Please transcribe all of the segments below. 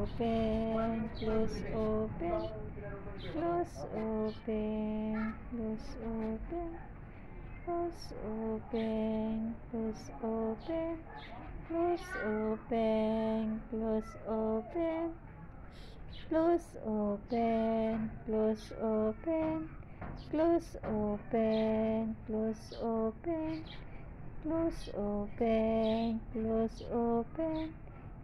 open, close open, close open, close open, close open, close open, close open, close open, close open, close open, close open, close open, close open, close open,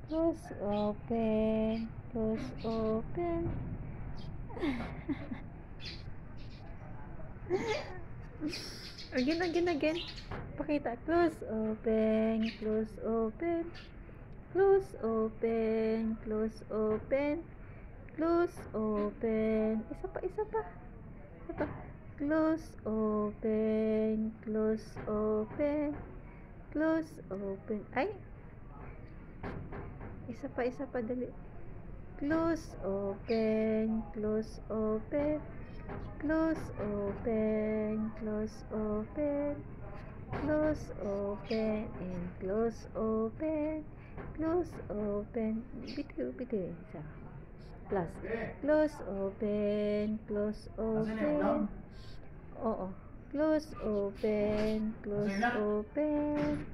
close open, close open. Again. Pakita. Close open, close open, close open, close open, close open. Isa pa. Close open, close open, close open. Ay! Isa pa, dali. Close open, close open, close open, close open, close open, and close open, close open. Bitiw. Isa. Plus. Close open, close open. Oo. Close open, close open.